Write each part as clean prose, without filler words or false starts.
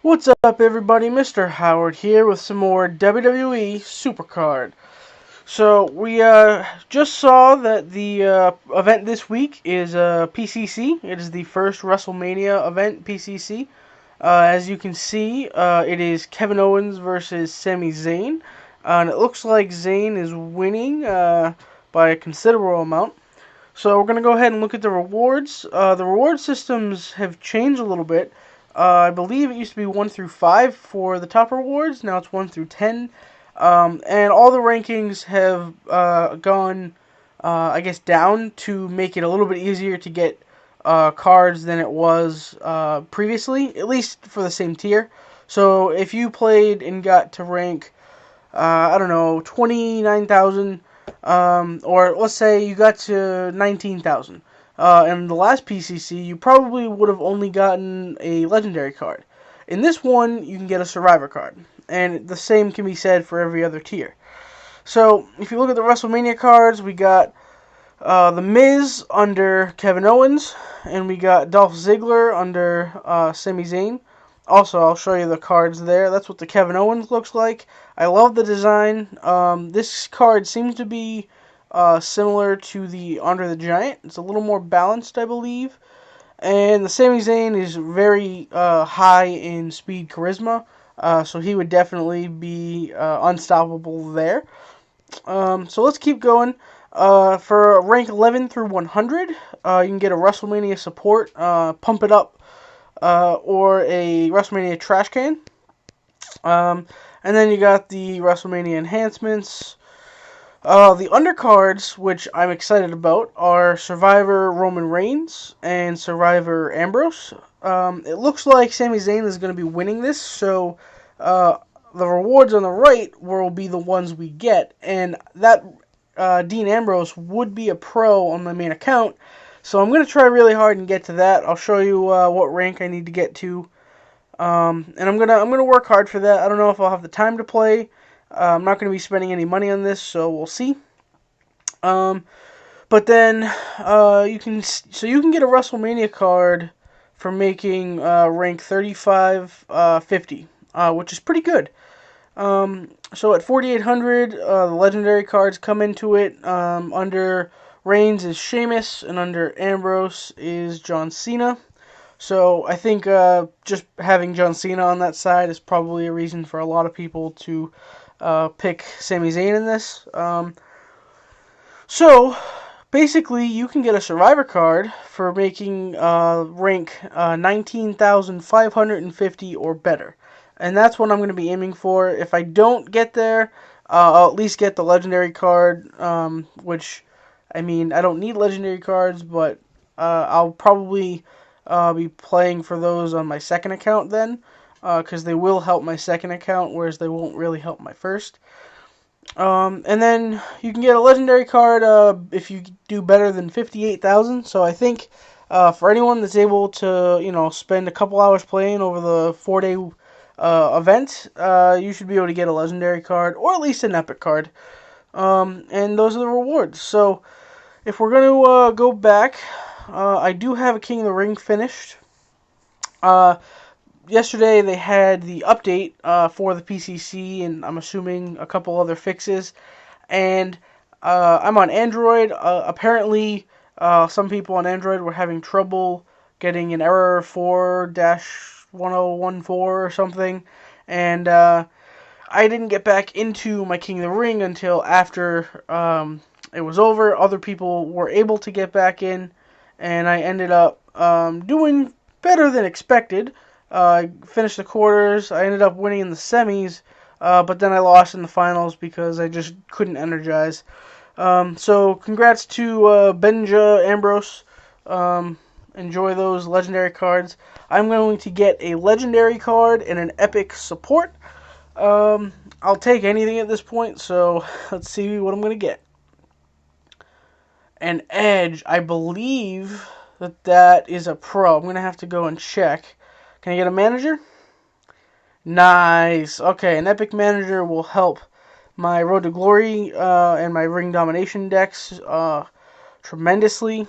What's up, everybody? Mr. Howard here with some more WWE Supercard. So, we just saw that the event this week is PCC. It is the first WrestleMania event, PCC. As you can see, it is Kevin Owens versus Sami Zayn. And it looks like Zayn is winning by a considerable amount. So we're going to go ahead and look at the rewards. The reward systems have changed a little bit. I believe it used to be 1 through 5 for the top rewards. Now it's 1 through 10. And all the rankings have gone, I guess, down to make it a little bit easier to get cards than it was previously, at least for the same tier. So if you played and got to rank, I don't know, 29,000, or let's say you got to 19,000. In the last PCC, you probably would have only gotten a legendary card. In this one, you can get a survivor card. And the same can be said for every other tier. So, if you look at the WrestleMania cards, we got The Miz under Kevin Owens, and we got Dolph Ziggler under Sami Zayn. Also, I'll show you the cards there. That's what the Kevin Owens looks like. I love the design. This card seems to be similar to the Andre the Giant. It's a little more balanced, I believe. And the Sami Zayn is very high in speed charisma, so he would definitely be unstoppable there. So let's keep going. For rank 11 through 100, you can get a WrestleMania support, Pump It Up, or a WrestleMania trash can. And then you got the WrestleMania enhancements. The undercards, which I'm excited about, are Survivor Roman Reigns and Survivor Ambrose. It looks like Sami Zayn is going to be winning this, so the rewards on the right will be the ones we get. And that Dean Ambrose would be a pro on my main account, so I'm going to try really hard and get to that. I'll show you what rank I need to get to. And I'm gonna work hard for that. I don't know if I'll have the time to play. I'm not gonna be spending any money on this, so we'll see. But then you can get a WrestleMania card for making rank 35, 50, which is pretty good. So at 4,800, the legendary cards come into it. Under Reigns is Sheamus, and under Ambrose is John Cena. So I think just having John Cena on that side is probably a reason for a lot of people to pick Sami Zayn in this. So basically, you can get a Survivor card for making rank 19,550 or better. And that's what I'm going to be aiming for. If I don't get there, I'll at least get the legendary card, which, I mean, I don't need legendary cards, but I'll probably be playing for those on my second account then, because they will help my second account, whereas they won't really help my first. And then you can get a legendary card if you do better than 58,000. So I think for anyone that's able to, spend a couple hours playing over the 4-day event, you should be able to get a legendary card, or at least an epic card. And those are the rewards. So if we're going to go back, I do have a King of the Ring finished. Yesterday they had the update for the PCC, and I'm assuming a couple other fixes. And I'm on Android. Apparently, some people on Android were having trouble getting an error 4-1014 or something. And I didn't get back into my King of the Ring until after it was over. Other people were able to get back in, and I ended up doing better than expected. I finished the quarters. I ended up winning in the semis, but then I lost in the finals because I just couldn't energize. So congrats to Benja Ambrose. Enjoy those legendary cards. I'm going to get a legendary card and an epic support. I'll take anything at this point, so let's see what I'm going to get. An Edge, I believe that is a pro. I'm going to have to go and check. Can I get a manager? Nice. Okay, an epic manager will help my Road to Glory and my Ring Domination decks tremendously.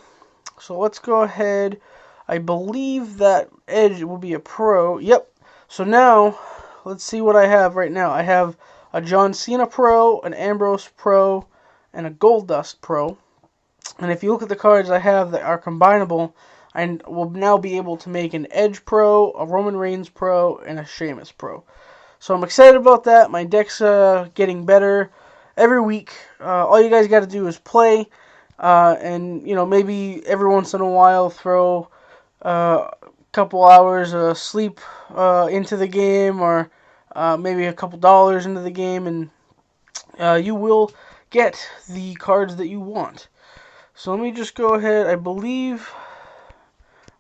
So let's go ahead. I believe that Edge will be a pro. Yep. So now, let's see what I have right now. I have a John Cena Pro, an Ambrose Pro, and a Goldust Pro. And if you look at the cards I have that are combinable, I will now be able to make an Edge Pro, a Roman Reigns Pro, and a Sheamus Pro. So I'm excited about that. My deck's getting better every week. All you guys got to do is play, and maybe every once in a while throw a couple hours of sleep into the game, or maybe a couple dollars into the game, and you will get the cards that you want. So let me just go ahead. I believe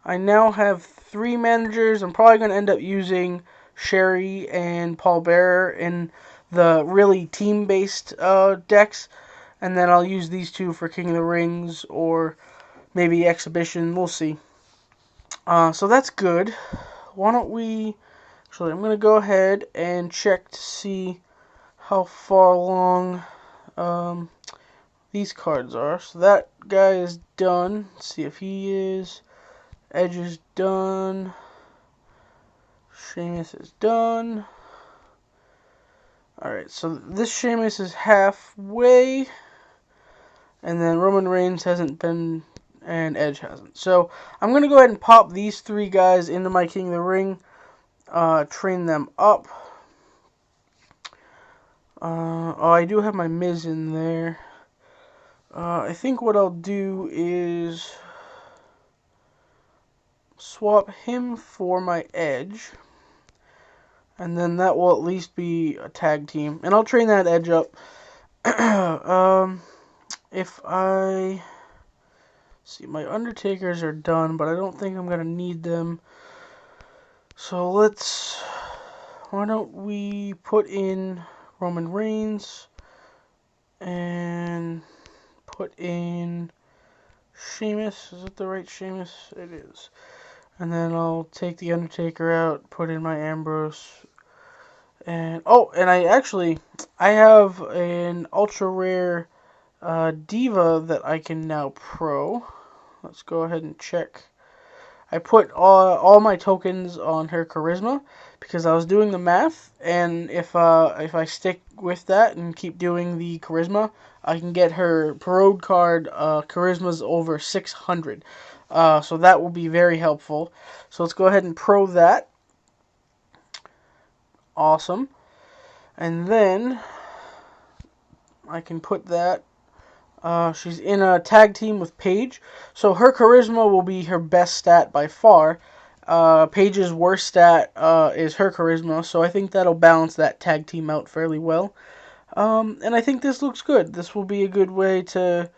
I now have 3 managers. I'm probably going to end up using Sherry and Paul Bearer in the really team-based decks. And then I'll use these 2 for King of the Rings or maybe Exhibition. We'll see. So that's good. Why don't we... Actually, I'm going to go ahead and check to see how far along these cards are. So that guy is done. Let's see if he is. Edge is done. Sheamus is done. Alright, so this Sheamus is halfway. And then Roman Reigns hasn't been, and Edge hasn't. So I'm going to go ahead and pop these 3 guys into my King of the Ring. Train them up. Oh, I do have my Miz in there. I think what I'll do is swap him for my Edge, and then that will at least be a tag team, and I'll train that Edge up. If I see, my Undertakers are done, but I don't think I'm gonna need them, so why don't we put in Roman Reigns and put in Sheamus. Is it the right Sheamus? It is. And then I'll take the Undertaker out, put in my Ambrose. And I have an ultra rare Diva that I can now pro. Let's go ahead and check. I put all my tokens on her charisma because I was doing the math, and if I stick with that and keep doing the charisma, I can get her parade card charisma's over 600. So that will be very helpful. So let's go ahead and pro that. Awesome. And then I can put that. She's in a tag team with Paige, so her charisma will be her best stat by far. Paige's worst stat is her charisma, so I think that'll balance that tag team out fairly well. And I think this looks good. This will be a good way to,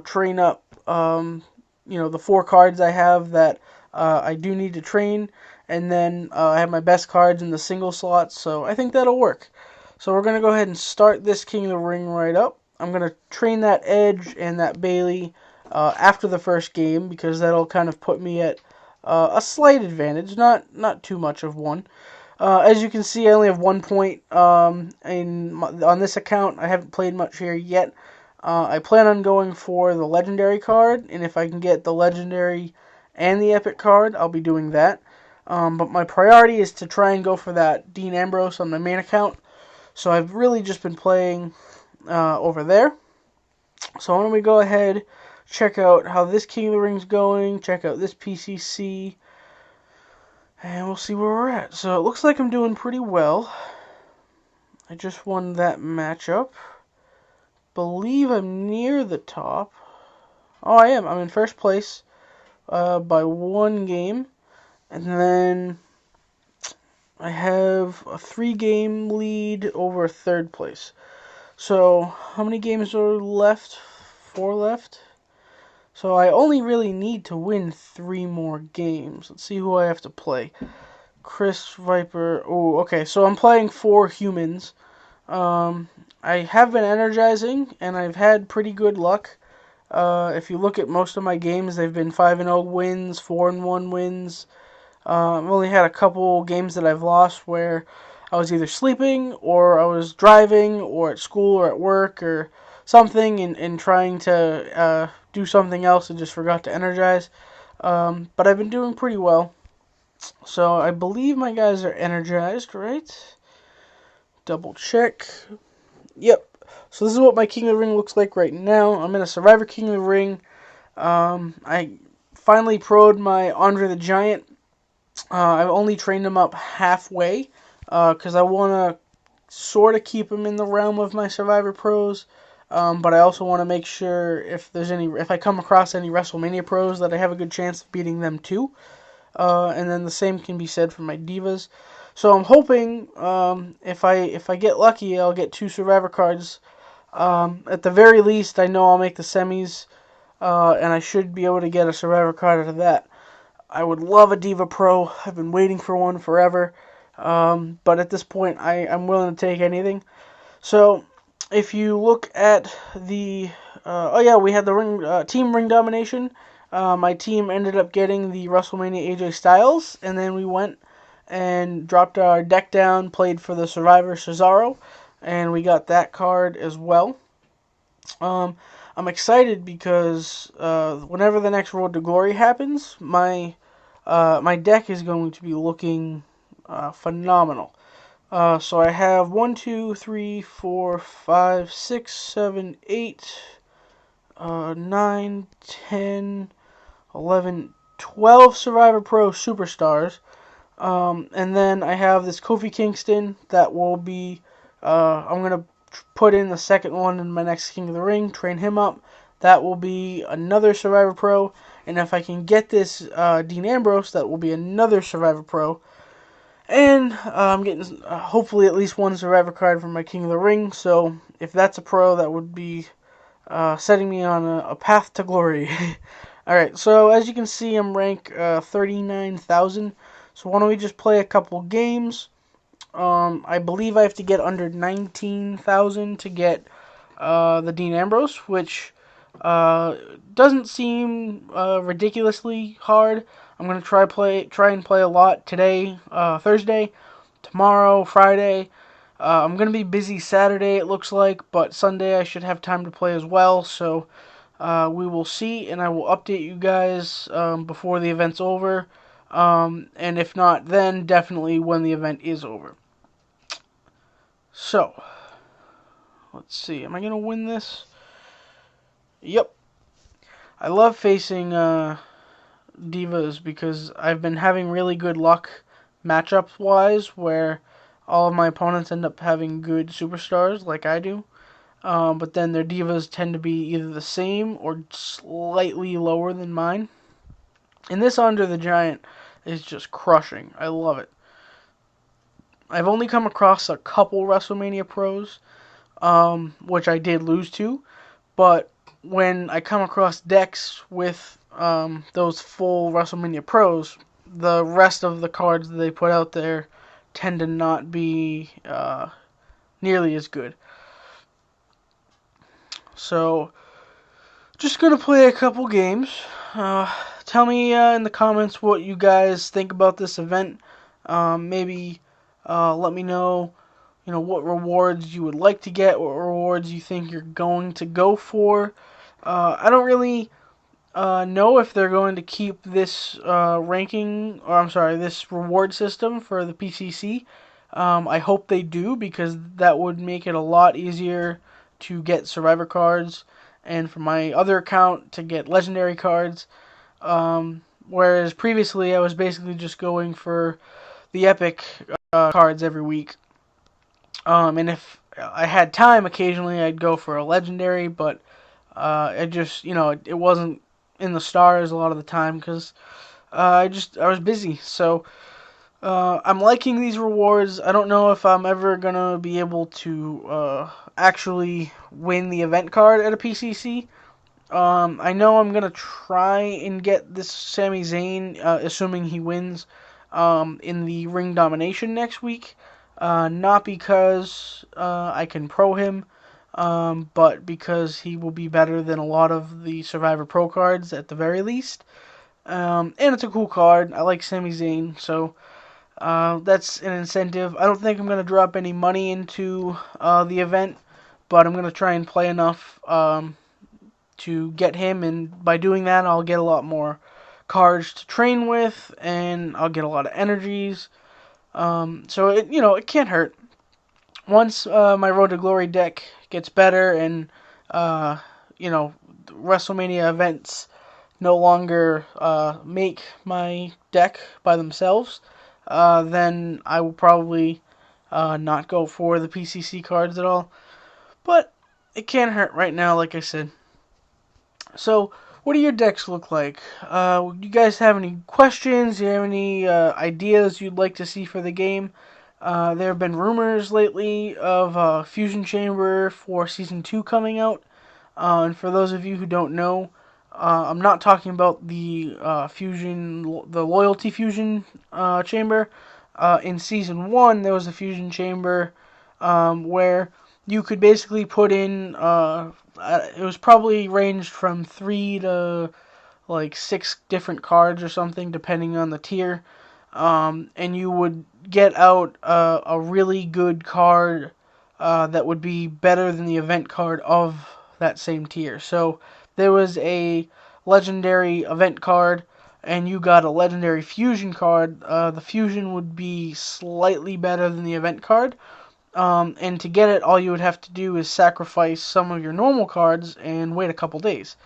train up, the 4 cards I have that I do need to train, and then I have my best cards in the single slots, so I think that'll work. So we're going to go ahead and start this King of the Ring right up. I'm going to train that Edge and that Bayley after the first game, because that'll kind of put me at a slight advantage, not too much of one. As you can see, I only have 1 point on this account. I haven't played much here yet. I plan on going for the Legendary card, and if I can get the Legendary and the Epic card, I'll be doing that. But my priority is to try and go for that Dean Ambrose on my main account. So I've really just been playing over there. So why don't we go ahead, check out how this King of the Ring's going, check out this PCC, and we'll see where we're at. So it looks like I'm doing pretty well. I just won that matchup. Believe I'm near the top. Oh, I am. I'm in first place by 1 game. And then I have a 3-game lead over 3rd place. So, how many games are left? 4 left. So, I only really need to win 3 more games. Let's see who I have to play. Chris, Viper. Oh, okay. So, I'm playing 4 humans. I have been energizing, and I've had pretty good luck. If you look at most of my games, they've been 5-0 wins, 4-1 wins. I've only had a couple games that I've lost where I was either sleeping, or I was driving, or at school, or at work, or something, and trying to do something else and just forgot to energize. But I've been doing pretty well. So I believe my guys are energized, right? Double check. Yep. So this is what my King of the Ring looks like right now. I'm in a Survivor King of the Ring. I finally pro'd my Andre the Giant. I've only trained him up halfway because I want to sort of keep him in the realm of my Survivor pros. But I also want to make sure if I come across any WrestleMania pros that I have a good chance of beating them too. And then the same can be said for my divas. So I'm hoping if I get lucky, I'll get 2 Survivor cards. At the very least, I know I'll make the semis, and I should be able to get a Survivor card out of that. I would love a Diva Pro. I've been waiting for one forever. But at this point, I'm willing to take anything. So if you look at the we had the team ring domination. My team ended up getting the WrestleMania AJ Styles, and then we went and dropped our deck down, played for the Survivor Cesaro, and we got that card as well. I'm excited because whenever the next Road to Glory happens, my deck is going to be looking phenomenal. So I have 1, 2, 3, 4, 5, 6, 7, 8, 9, 10, 11, 12 Survivor Pro Superstars. And then I have this Kofi Kingston that will be, I'm going to put in the second one in my next King of the Ring, train him up. That will be another Survivor Pro. And if I can get this Dean Ambrose, that will be another Survivor Pro. And I'm getting hopefully at least one Survivor card from my King of the Ring. So if that's a pro, that would be setting me on a path to glory. Alright, so as you can see, I'm rank 39,000. So why don't we just play a couple games. I believe I have to get under 19,000 to get the Dean Ambrose, which doesn't seem ridiculously hard. I'm gonna try and play a lot today, Thursday, tomorrow, Friday. I'm gonna be busy Saturday, it looks like, but Sunday I should have time to play as well. So we will see, and I will update you guys before the event's over. And if not, then definitely when the event is over. So let's see. Am I gonna win this? Yep. I love facing divas because I've been having really good luck matchup wise where all of my opponents end up having good superstars like I do. But then their divas tend to be either the same or slightly lower than mine. And this Andre the Giant is just crushing. I love it. I've only come across a couple WrestleMania pros, which I did lose to. But when I come across decks with those full WrestleMania pros, the rest of the cards that they put out there tend to not be nearly as good. So, just gonna play a couple games. Tell me in the comments what you guys think about this event. Maybe let me know, what rewards you would like to get, what rewards you think you're going to go for. I don't really know if they're going to keep this this reward system for the PCC. I hope they do, because that would make it a lot easier to get Survivor cards, and for my other account to get Legendary cards. Whereas previously I was basically just going for the Epic cards every week. And if I had time, occasionally I'd go for a Legendary, but it just, it wasn't in the stars a lot of the time because I was busy. So I'm liking these rewards. I don't know if I'm ever gonna be able to actually win the event card at a PCC. I know I'm gonna try and get this Sami Zayn, assuming he wins, in the ring domination next week. Not because I can pro him, but because he will be better than a lot of the Survivor Pro cards at the very least. And it's a cool card. I like Sami Zayn, so that's an incentive. I don't think I'm going to drop any money into the event, but I'm going to try and play enough to get him, and by doing that I'll get a lot more cards to train with, and I'll get a lot of energies. So it can't hurt. Once my Road to Glory deck gets better and WrestleMania events no longer make my deck by themselves, then I will probably not go for the PCC cards at all. But it can't hurt right now, like I said. So, what do your decks look like? You guys have any questions? Do you have any ideas you'd like to see for the game? There have been rumors lately of a Fusion Chamber for Season 2 coming out. And for those of you who don't know, I'm not talking about the the Loyalty Fusion Chamber. In Season 1, there was a Fusion Chamber where you could basically put in, it was probably ranged from 3 to like 6 different cards or something, depending on the tier. And you would get out a really good card that would be better than the event card of that same tier. So there was a legendary event card, and you got a legendary fusion card. The fusion would be slightly better than the event card. And to get it, all you would have to do is sacrifice some of your normal cards and wait a couple days.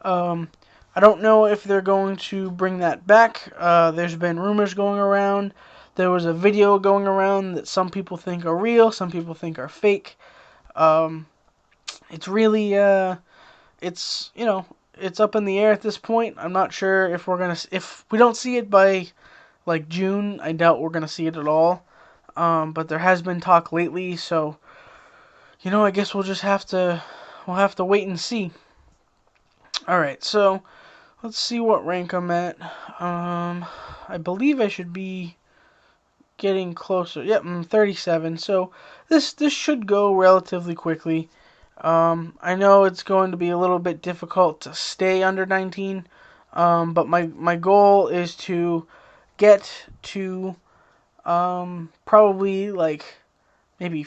I don't know if they're going to bring that back. There's been rumors going around. There was a video going around that some people think are real, some people think are fake. It's really, it's up in the air at this point. I'm not sure if if we don't see it by like June, I doubt we're gonna see it at all. But there has been talk lately, so I guess we'll have to wait and see. All right, so let's see what rank I'm at. I believe I should be getting closer. Yep, I'm 37. So this should go relatively quickly. I know it's going to be a little bit difficult to stay under 19, but my goal is to get to probably like maybe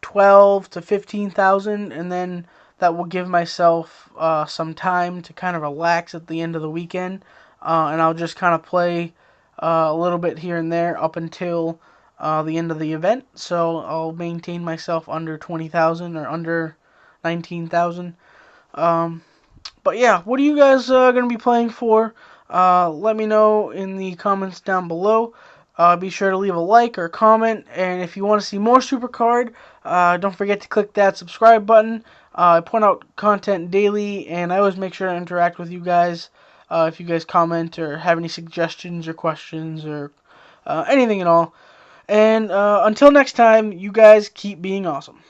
12 to 15,000, and then that will give myself some time to kind of relax at the end of the weekend, and I'll just kind of play a little bit here and there up until the end of the event. So I'll maintain myself under 20,000 or under 19,000. But yeah, what are you guys going to be playing for? Let me know in the comments down below. Be sure to leave a like or comment, and if you want to see more Supercard, don't forget to click that subscribe button. I point out content daily, and I always make sure to interact with you guys if you guys comment or have any suggestions or questions or anything at all. And until next time, you guys keep being awesome.